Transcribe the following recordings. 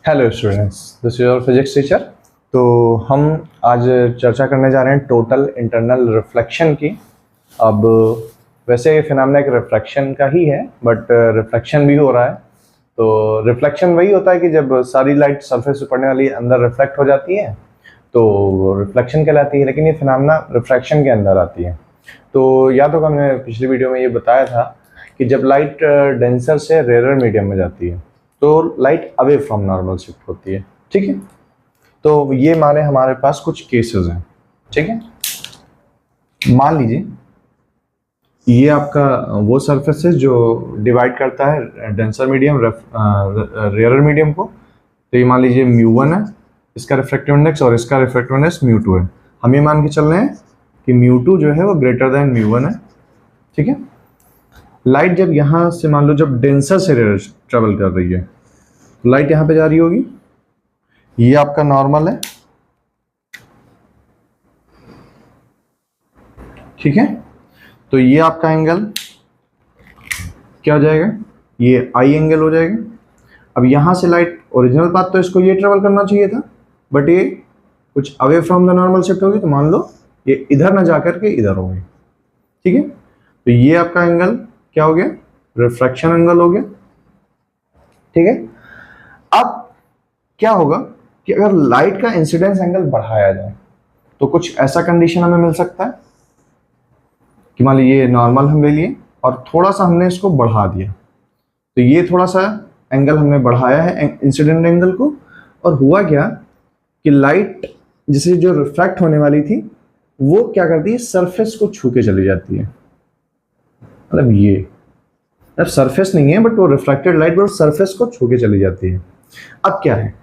Hello students, this is your physics teacher. तो हम आज चर्चा करने जा रहे हैं टोटल इंटरनल रिफ्लेक्शन की। अब वैसे ये फिनोमेना एक रिफ्लेक्शन का ही है, बट रिफ्लेक्शन भी हो रहा है। तो रिफ्लेक्शन वही होता है कि जब सारी लाइट सरफेस से पड़ने वाली अंदर रिफ्लेक्ट हो जाती है तो रिफ्लेक्शन कहलाती है, लेकिन ये फिनोमेना रिफ्रैक्शन के अंदर आती है। तो याद होगा हमने पिछली वीडियो में ये बताया था कि जब लाइट डेंसर से रेयर मीडियम में जाती है तो light away from normal shift होती है। ठीक है, तो ये माने हमारे पास कुछ केसेस हैं। ठीक है, मान लीजिए ये आपका वो सरफेस है जो डिवाइड करता है डेंसर मीडियम रेयर मीडियम को। तो ये मान लीजिए μ1 है इसका रिफ्रैक्टिव इंडेक्स और इसका रिफ्रैक्टिव इंडेक्स μ2 है। हम ये मान के चल रहे हैं कि μ2 जो है वो ग्रेटर देन μ1 है। ठीक है, लाइट जब यहाँ से मान लो जब डेंसर से ट्रेवल कर रही है तो लाइट यहाँ पे जा रही होगी, ये आपका नॉर्मल है। ठीक है, तो ये आपका एंगल क्या हो जाएगा, ये आई एंगल हो जाएगा। अब यहाँ से लाइट ओरिजिनल पाथ तो इसको ये ट्रेवल करना चाहिए था, बट ये कुछ away from the normal shift होगी, तो मान लो ये इधर ना जाकर के इधर होगी। ठीक है, तो ये आपका एंगल क्या हो गया, रिफ्रैक्शन एंगल हो गया। ठीक है, अब क्या होगा कि अगर लाइट का इंसिडेंस एंगल बढ़ाया जाए तो कुछ ऐसा कंडीशन हमें मिल सकता है कि मान लीजिए ये नॉर्मल हम ले लिए और थोड़ा सा हमने इसको बढ़ा दिया, तो ये थोड़ा सा एंगल हमने बढ़ाया है इंसिडेंट एंगल को, और हुआ क्या कि लाइट जिसे जो रिफ्रैक्ट होने वाली थी वो क्या करती है, सरफेस को छू के चली जाती है। मतलब ये अब सरफेस नहीं है बट वो रिफ्रैक्टेड लाइट वो सरफेस को छू के चली जाती है। अब क्या है,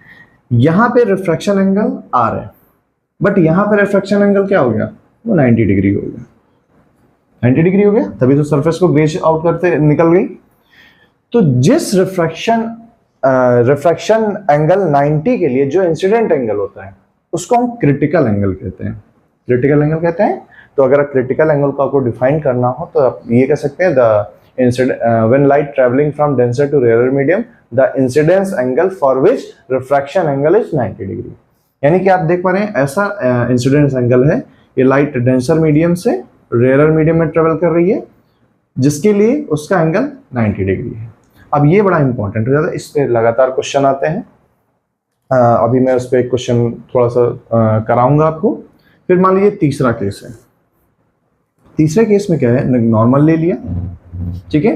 यहाँ पे रिफ्रैक्शन एंगल आर है, बट यहाँ पे रिफ्रैक्शन एंगल क्या हो गया, वो 90 डिग्री हो गया। 90 डिग्री हो गया, तभी तो सरफेस को ग्रेज आउट करते निकल गई। तो जिस रिफ्रैक्शन एंगल 90 के लिए जो इंसिडेंट एंगल होता है उसको हम क्रिटिकल एंगल कहते हैं। क्रिटिकल एंगल कहते हैं। तो अगर क्रिटिकल एंगल को आपको डिफाइन करना हो तो आप ये कह सकते हैं, the when light traveling from denser to rarer medium, the incidence angle for which refraction angle is 90 degree. यानी कि आप देख पा रहे हैं ऐसा इंसिडेंस एंगल है, ये लाइट डेंसर मीडियम से रेयर मीडियम में ट्रेवल कर रही है जिसके लिए उसका एंगल 90 डिग्री है। अब ये बड़ा इंपॉर्टेंट हो जाता है, इस पे लगातार क्वेश्चन आते हैं। अभी मैं उस पर एक क्वेश्चन थोड़ा सा कराऊंगा आपको। फिर मान लीजिए तीसरा केस है। तीसरे केस में क्या है, नॉर्मल ले लिया। ठीक है,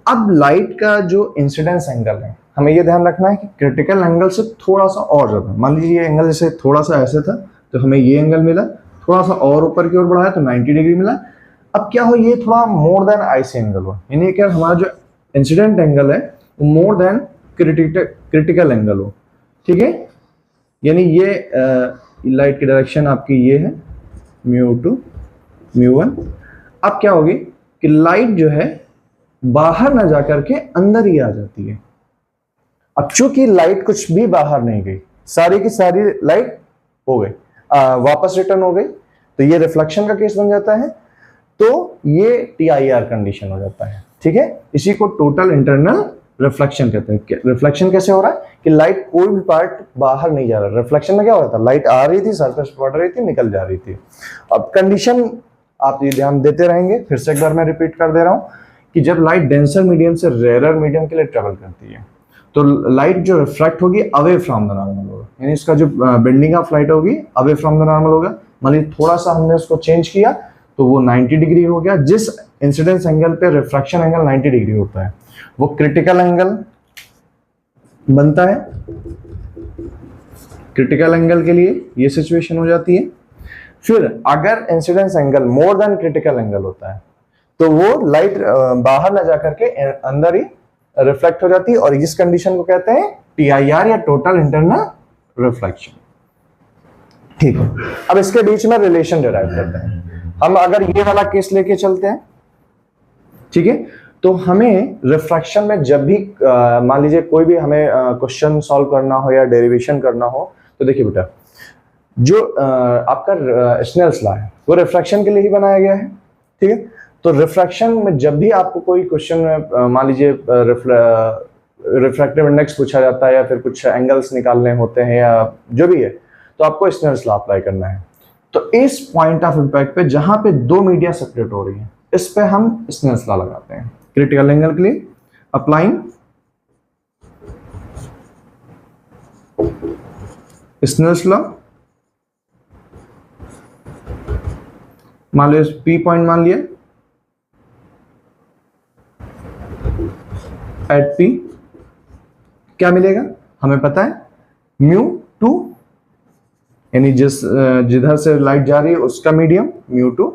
अब लाइट का जो इंसिडेंस एंगल है हमें ये ध्यान रखना है कि क्रिटिकल एंगल से थोड़ा सा और ज्यादा। मान लीजिए ये एंगल जैसे थोड़ा सा ऐसे था तो हमें ये एंगल मिला, थोड़ा सा और ऊपर की ओर बढ़ाया तो 90 डिग्री मिला। अब क्या हो, ये थोड़ा मोर देन आईसी एंगल हो, यानी कि हमारा जो इंसिडेंट एंगल है वो मोर देन क्रिटिकल एंगल हो। ठीक है, यानी ये लाइट की डायरेक्शन आपकी ये है μ2 μ1। अब क्या होगी कि लाइट जो है बाहर ना जाकर के अंदर ही आ जाती है। अब चूंकि लाइट कुछ भी बाहर नहीं गई, सारी की सारी लाइट हो गई वापस रिटर्न हो गई, तो ये रिफ्लेक्शन का केस बन जाता है। तो ये TIR कंडीशन हो जाता है। ठीक है, इसी को टोटल इंटरनल रिफ्लेक्शन कहते हैं। रिफ्लेक्शन कैसे हो रहा है कि लाइट कोई भी पार्ट बाहर नहीं जा रहा। रिफ्लेक्शन में क्या हो रहा था, लाइट आ रही थी, सरफेस पड़ रही थी, निकल जा रही थी। अब कंडीशन आप ये ध्यान देते रहेंगे, फिर से एक बार मैं रिपीट कर दे रहा हूं कि जब लाइट डेंसर मीडियम से रेयर मीडियम के लिए ट्रेवल करती है तो लाइट जो रिफ्रैक्ट होगी अवे फ्रॉम द नॉर्मल होगा, यानी इसका जो बेंडिंग ऑफ लाइट होगी अवे फ्रॉम द नॉर्मल होगा। मान लीजिए थोड़ा सा हमने उसको चेंज किया तो वो 90 डिग्री हो गया। जिस इंसिडेंस एंगल पे रिफ्रैक्शन एंगल 90 डिग्री होता है वो क्रिटिकल एंगल बनता है। क्रिटिकल एंगल के लिए ये सिचुएशन हो जाती है। फिर अगर incidence angle more than critical angle होता है तो वो लाइट बाहर ना जाकर के अंदर ही रिफ्लेक्ट हो जाती है, और इस कंडीशन को कहते हैं TIR या टोटल इंटरनल रिफ्लेक्शन। ठीक है, अब इसके बीच में रिलेशन डिराइव करते हैं हम। अगर ये वाला केस लेके चलते हैं, ठीक है, तो हमें रिफ्रैक्शन में जब भी मान लीजिए कोई भी हमें क्वेश्चन सॉल्व करना हो या डेरिवेशन करना हो, तो देखिए बेटा जो आपका स्नेल्स लॉ है वो रिफ्रैक्शन के लिए ही बनाया गया है। ठीक है, तो रिफ्रैक्शन में जब भी आपको कोई क्वेश्चन में मान लीजिए रिफ्रैक्टिव इंडेक्स पूछा जाता है या फिर कुछ एंगल्स निकालने होते हैं या जो भी है, तो आपको स्नेल्स लॉ अप्लाई करना है। तो इस पॉइंट ऑफ इंपैक्ट पे जहां पे दो मीडिया सेपरेट हो रही है, इस पे हम स्नेल्स लॉ लगाते हैं क्रिटिकल एंगल के लिए, अप्लाइंग स्नेल्स लॉ। मान लो पी पॉइंट मान लिया, एट पी क्या मिलेगा हमें पता है, म्यू टू, यानी जिधर से लाइट जा रही है उसका medium, mu two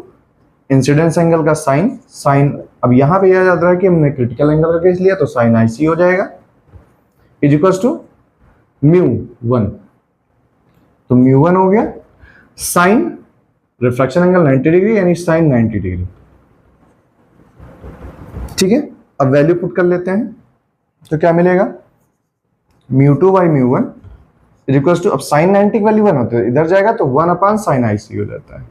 incidence angle का साइन अब यहां पे याद रहा है कि हमने क्रिटिकल एंगल का केस लिया तो साइन आईसी हो जाएगा, is equal to mu one, तो म्यू वन हो गया, साइन रिफ्लेक्शन एंगल 90 डिग्री यानी साइन 90 डिग्री। ठीक है, अब वैल्यू पुट कर लेते हैं तो क्या मिलेगा, mu two by mu one is equal to, अब साइन 90 की वैल्यू 1 होती है, इधर जाएगा तो 1 अपॉन साइन आईसी हो जाता है,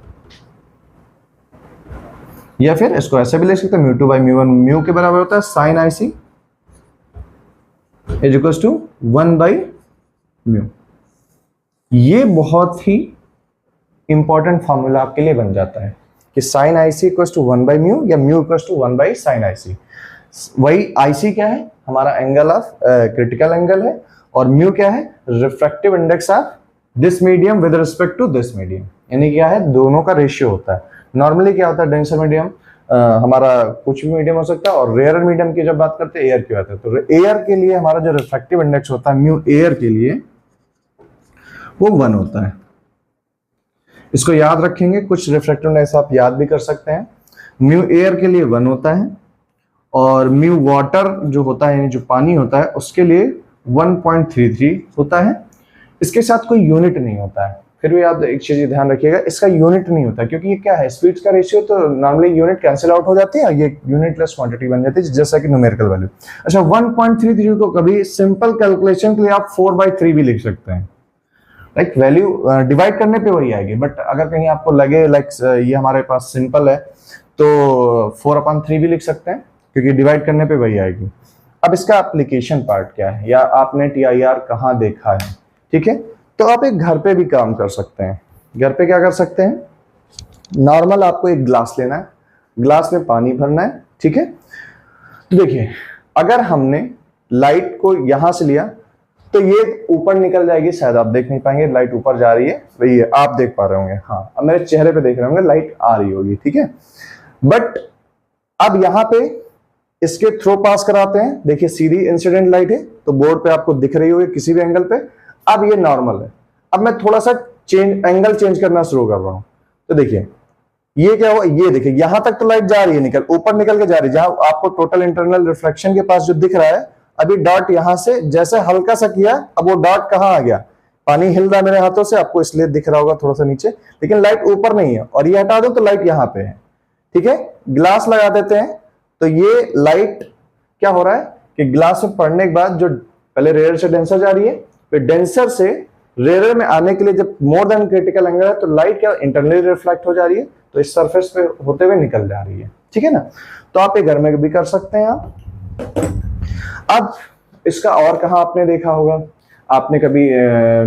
या फिर इसको ऐसे भी लिख सकते हैं, mu two by mu one mu के बराबर होता है sine IC is equal to 1 by mu. ये बहुत ही इंपॉर्टेंट फॉर्मूला आपके लिए बन जाता है कि sine IC equal to 1 by mu या mu equal to 1 by sine IC. वही आईसी क्या है, हमारा एंगल ऑफ क्रिटिकल एंगल है, और म्यू क्या है, refractive index of this medium with respect to this medium, यानी क्या है दोनों का रेशियो होता है। नॉर्मली क्या होता है, डेंसर मीडियम हमारा कुछ भी मीडियम हो सकता है, और रेयर मीडियम की जब बात करते हैं एयर की बात है, तो एयर के लिए हमारा जो रिफ्रैक्टिव इंडेक्स होता है म्यू एयर के लिए वो 1 होता है। इसको याद रखेंगे, कुछ रिफ्रैक्टिव इंडेक्स आप याद भी कर सकते हैं। म्यू एयर के लिए 1 होता है, और म्यू वाटर जो होता है यानी जो पानी होता है उसके लिए 1.33 होता है। इसके साथ कोई यूनिट नहीं होता है, फिर भी आप एक चीज ध्यान रखिएगा, इसका यूनिट नहीं होता क्योंकि ये क्या है, स्पीड्स का रेशियो, तो नॉर्मली यूनिट कैंसिल आउट हो जाती है, ये यूनिटलेस क्वांटिटी बन जाती है जैसा कि न्यूमेरिकल वैल्यू। अच्छा, 1.33 को कभी सिंपल कैलकुलेशन के लिए आप 4/3 भी लिख सकते हैं, लाइक वैल्यू डिवाइड करने पे वही आएगी, बट अगर कहीं आपको लगे लाइक ये हमारे पास सिंपल है तो 4/3 भी लिख सकते हैं क्योंकि डिवाइड करने पे वही आएगी। अब इसका एप्लीकेशन पार्ट क्या है, या आपने TIR कहाँ देखा है, ठीक है, तो आप एक घर पे भी काम कर सकते हैं। घर पे क्या कर सकते हैं, नॉर्मल आपको एक ग्लास लेना है, ग्लास में पानी भरना है, ठीक है। तो देखिए, अगर हमने लाइट को यहां से लिया तो ये ऊपर निकल जाएगी, शायद आप देख नहीं पाएंगे, लाइट ऊपर जा रही है, वही है, आप देख पा रहे होंगे, हाँ अब मेरे चेहरे पे देख रहे होंगे लाइट आ रही होगी, ठीक है। बट अब यहां पे इसके थ्रू पास कराते हैं, देखिए सीधी इंसिडेंट लाइट है तो बोर्ड पे आपको दिख रही होगी किसी भी एंगल पे। अब ये नॉर्मल है, अब मैं थोड़ा सा एंगल चेंज करना शुरू कर रहा हूं, तो देखिए ये क्या हुआ, ये देखिए यहां तक तो लाइट जा रही है, निकल ऊपर निकल के जा रही है, जहां आपको टोटल इंटरनल रिफ्लेक्शन के पास जो दिख रहा है, अभी डॉट यहां से जैसे हल्का सा किया, अब वो डॉट कहां आ गया, पानी हिल रहा है मेरे हाथों से, आपको इसलिए दिख रहा होगा थोड़ा सा नीचे, लेकिन लाइट ऊपर नहीं है, और ये हटा दो तो लाइट यहां पे है, ठीक है। ग्लास लगा देते हैं तो ये लाइट क्या हो रहा है कि ग्लास में पड़ने के बाद जो पहले रेयर से डेंसर जा रही है, फिर डेंसर से रेयर में आने के लिए जब मोर देन क्रिटिकल एंगल है तो लाइट क्या इंटरनली रिफ्लेक्ट हो जा रही है, तो इस सरफेस पे होते हुए निकल जा रही है, ठीक है ना। तो आप ये घर में भी कर सकते हैं आप। अब इसका और कहां आपने देखा होगा, आपने कभी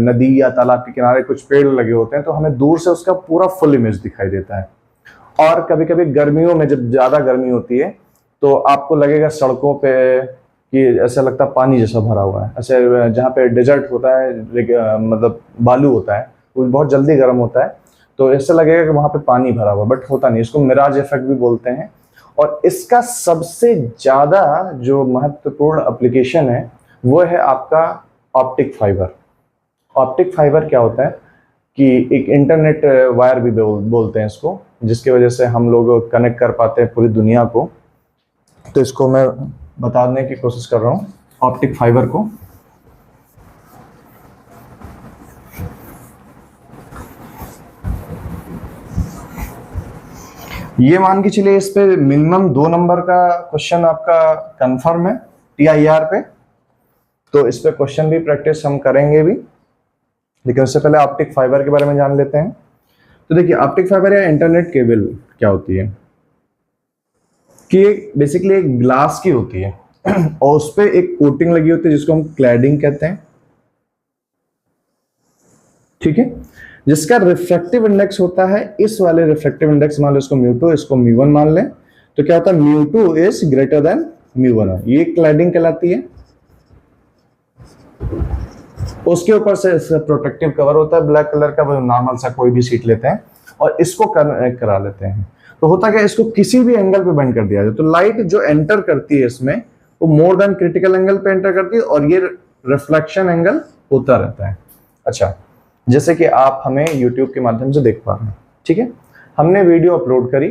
नदी या तालाब के किनारे कुछ पेड़ लगे होते हैं तो हमें दूर से उसका पूरा फुल इमेज दिखाई देता है, और कभी कभी गर्मियों में जब ज्यादा गर्मी होती है तो आपको लगेगा सड़कों पे कि ऐसा लगता है पानी जैसा भरा हुआ है, ऐसे जहाँ पे डेजर्ट होता है, मतलब बालू होता है, वो बहुत जल्दी गर्म होता है, तो ऐसा लगेगा कि वहां पे पानी भरा हुआ, बट होता नहीं, इसको मिराज इफेक्ट भी बोलते हैं। और इसका सबसे ज्यादा जो महत्वपूर्ण एप्लीकेशन है वो है आपका ऑप्टिक फाइबर। ऑप्टिक फाइबर क्या होता है कि एक इंटरनेट वायर भी बोलते हैं इसको, जिसकी वजह से हम लोग कनेक्ट कर पाते हैं पूरी दुनिया को। तो इसको मैं बताने की कोशिश कर रहा हूँ, ऑप्टिक फाइबर को। ये मान के चलिए इस पे मिनिमम 2 नंबर का क्वेश्चन आपका कंफर्म है TIR पे, तो इस पे क्वेश्चन भी प्रैक्टिस हम करेंगे भी, लेकिन उससे पहले ऑप्टिक फाइबर के बारे में जान लेते हैं। तो देखिए, ऑप्टिक फाइबर या इंटरनेट केबल क्या होती है कि बेसिकली एक ग्लास की होती है, और उस पर एक कोटिंग लगी होती है जिसको हम क्लैडिंग कहते हैं, ठीक है, जिसका रिफ्रैक्टिव इंडेक्स होता है इस वाले रिफ्रैक्टिव इंडेक्स, मान लो इसको μ2, इसको μ1 मान लें, तो क्या होता है μ2 इज ग्रेटर देन μ1, ये क्लैडिंग कहलाती है। उसके ऊपर से इसका प्रोटेक्टिव कवर होता है ब्लैक कलर का, वो नॉर्मल सा कोई भी सीट लेते हैं और इसको कनेक्ट करा लेते हैं। तो होता क्या, इसको किसी भी एंगल पे बेंड कर दिया जाए तो लाइट जो एंटर करती है इसमें वो मोर देन क्रिटिकल एंगल पे एंटर करती है और ये रिफ्लेक्शन एंगल होता रहता है। अच्छा, जैसे कि आप हमें YouTube के माध्यम से देख पा रहे हैं, ठीक है, हमने वीडियो अपलोड करी,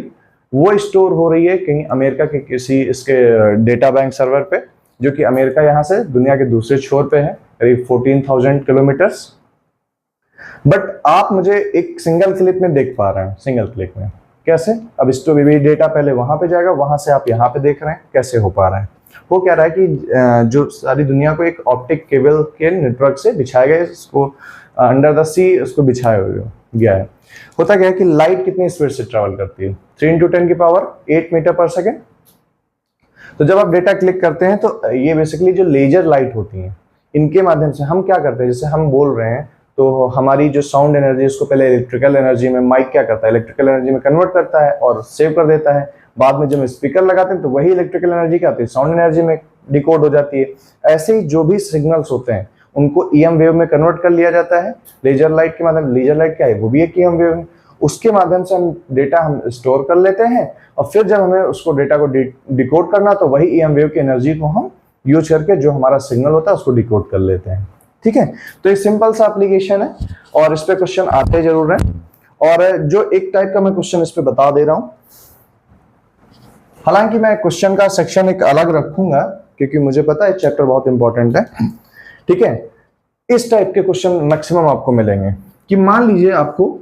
वो स्टोर हो रही है कहीं अमेरिका के किसी इसके डेटा बैंक सर्वर पे, जो कि अमेरिका यहाँ से दुनिया के दूसरे छोर पे है, करीब 14,000 किलोमीटर्स। बट आप मुझे एक सिंगल क्लिक में देख पा रहे हैं, सिंगल क्लिक में कैसे, अब स्टोर डेटा पहले वहां पे जाएगा, वहां से आप यहाँ पे देख रहे हैं, कैसे हो पा रहा है। वो कह रहा है कि जो सारी दुनिया को एक ऑप्टिक केबल के नेटवर्क से बिछाया गया, इसको अंडर द सी उसको बिछाया गया है। होता क्या है कि लाइट कितनी स्पीड से ट्रेवल करती है, 3 × 10⁸ मीटर पर सेकेंड। तो जब आप डेटा क्लिक करते हैं तो ये बेसिकली जो लेजर लाइट होती हैं, इनके माध्यम से हम क्या करते हैं, जैसे हम बोल रहे हैं तो हमारी जो साउंड एनर्जी उसको पहले इलेक्ट्रिकल एनर्जी में, माइक क्या करता है इलेक्ट्रिकल एनर्जी में कन्वर्ट करता है और सेव कर देता है। बाद में जब हम स्पीकर लगाते हैं तो वही इलेक्ट्रिकल एनर्जी क्या आती है, साउंड एनर्जी में डिकोड हो जाती है। ऐसे ही जो भी सिग्नल्स होते हैं उनको EM वेव में कन्वर्ट कर लिया जाता है लेजर लाइट के माध्यम। लेजर लाइट क्या है, वो भी एक EM वेव है, उसके माध्यम से हम डेटा हम स्टोर कर लेते हैं और फिर जब हमें उसको डेटा को डिकोड करना तो वही EM वेव की एनर्जी को हम यूज करके जो हमारा सिग्नल होता है उसको डिकोड कर लेते हैं, ठीक है। तो ये सिंपल सा एप्लीकेशन है और इस पे क्वेश्चन आते जरूर हैं, और जो एक टाइप का मैं क्वेश्चन इस पे बता दे रहा हूं, हालांकि मैं क्वेश्चन का सेक्शन एक अलग रखूंगा क्योंकि मुझे पता है चैप्टर बहुत इंपॉर्टेंट है, ठीक है। इस टाइप के क्वेश्चन मैक्सिमम आपको मिलेंगे कि मान लीजिए आपको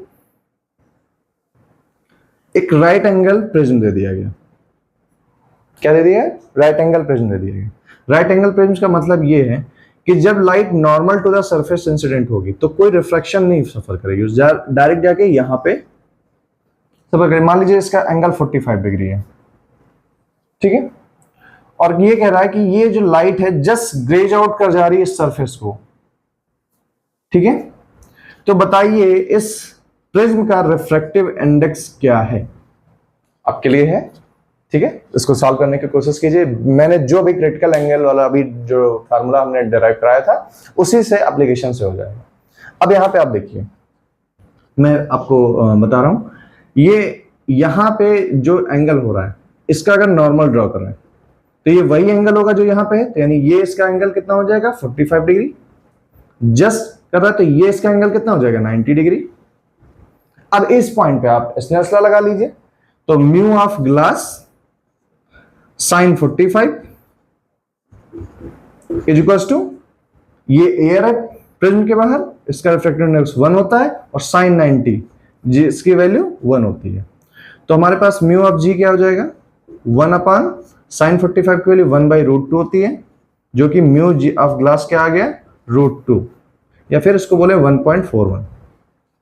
एक राइट एंगल प्रिज्म दे दिया गया, क्या दे दिया है, राइट एंगल प्रिज्म दे दिया गया। राइट एंगल प्रिज्म का मतलब ये है कि जब light normal to the surface incident होगी तो कोई रिफ्रैक्शन नहीं सफर करेगी, डायरेक्ट जाके यहां पे सफर करेगी। मान लीजिए इसका एंगल 45 डिग्री है, ठीक है, और ये कह रहा है कि ये जो लाइट है जस्ट ग्रेज आउट कर जा रही है इस सरफेस को, ठीक है। तो बताइए इस प्रिज्म का रिफ्रैक्टिव इंडेक्स क्या है, आपके लिए है, ठीक है। इसको सॉल्व करने की कोशिश कीजिए। मैंने जो भी क्रिटिकल एंगल वाला अभी जो फार्मूला हमने डिराइव कराया था उसी से एप्लीकेशन से हो जाएगा। अब यहाँ पे आप देखिए, मैं आपको बता रहा हूं, ये यहाँ पे जो एंगल हो रहा है इसका अगर नॉर्मल ड्रॉ कर रहे हैं तो ये वही एंगल होगा जो यहाँ पे है, तो यानी ये इसका एंगल कितना हो जाएगा 45 डिग्री। जस्ट कर रहा है तो ये इसका एंगल कितना हो जाएगा 90 डिग्री। अब इस पॉइंट पे आप स्नेल्स लॉ लगा लीजिए, तो mu of glass sine 45 is equals to, ये एयर है प्रिज्म के बाहर, इसका रिफ्रैक्टिव इंडेक्स 1 होता है और साइन 90 जिसकी वैल्यू 1 होती है। तो हमारे पास म्यू ऑफ जी क्या हो जाएगा 1 अपान साइन 45 की वैल्यू 1/√2 होती है, जो कि म्यू जी ऑफ ग्लास क्या आ गया √2, या फिर इसको बोले 1.41।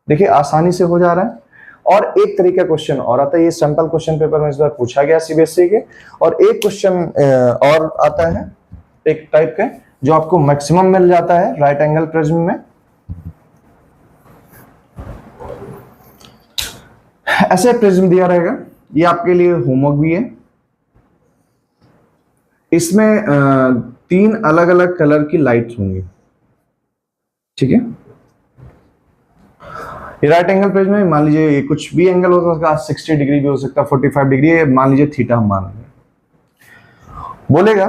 देखिए आसानी से हो जा रहा है। और एक तरीका क्वेश्चन और आता है, ये सैंपल क्वेश्चन पेपर में इस बार पूछा गया सीबीएसई के, और एक क्वेश्चन और आता है एक टाइप का जो आपको मैक्सिमम मिल जाता है राइट एंगल प्रिज्म में। ऐसे प्रिज्म दिया रहेगा, ये आपके लिए होमवर्क भी है। इसमें 3 अलग अलग कलर की लाइट्स होंगी, ठीक है। ये राइट एंगल प्रिज्म में मान लीजिए ये कुछ भी एंगल हो सकता है, 60 डिग्री भी हो सकता है, 45 डिग्री है, मान लीजिए थीटा हम मान लेंगे। बोलेगा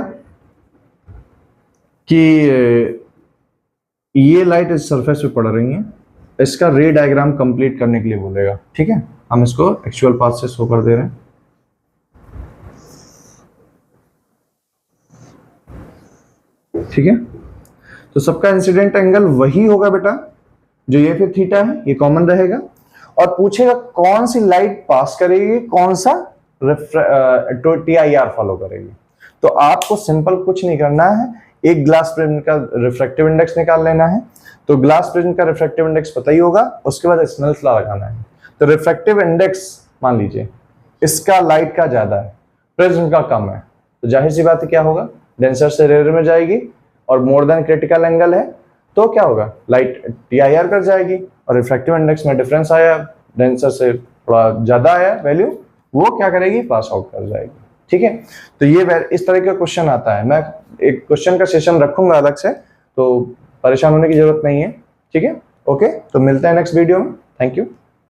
कि ये लाइट इस सरफेस पे पड़ रही है, इसका रे डायग्राम कंप्लीट करने के लिए बोलेगा, ठीक है। हम इसको एक्चुअल पाथ से शो कर दे रहे हैं। ठीक है, तो सबका इंसिडेंट एंगल वही होगा बेटा, जो ये फिर थीटा है, ये कॉमन रहेगा। और पूछेगा कौन सी लाइट पास करेगी, कौन सा TIR फॉलो करेगी। तो आपको सिंपल कुछ नहीं करना है, एक ग्लास प्रिज्म का रिफ्रैक्टिव इंडेक्स निकाल लेना है। तो ग्लास प्रिज्म का रिफ्रैक्टिव इंडेक्स पता ही होगा, उसके बाद स्नेल्स लॉ लगाना है। तो रिफ्रैक्टिव इंडेक्स मान लीजिए इसका लाइट का ज्यादा है, प्रिज्म का कम है, तो जाहिर सी बात है क्या होगा, डेंसर से रेयर में जाएगी और मोर देन क्रिटिकल एंगल है तो क्या होगा, लाइट TIR कर जाएगी और रिफ्रैक्टिव इंडेक्स में डिफरेंस आया, डेंसर से थोड़ा ज्यादा आया वैल्यू, वो क्या करेगी, पास आउट कर जाएगी। ठीक है, तो ये इस तरह का क्वेश्चन आता है। मैं एक क्वेश्चन का सेशन रखूंगा अलग से, तो परेशान होने की जरूरत नहीं है। ठीक है, ओके, तो मिलते हैं नेक्स्ट वीडियो में। Thank you.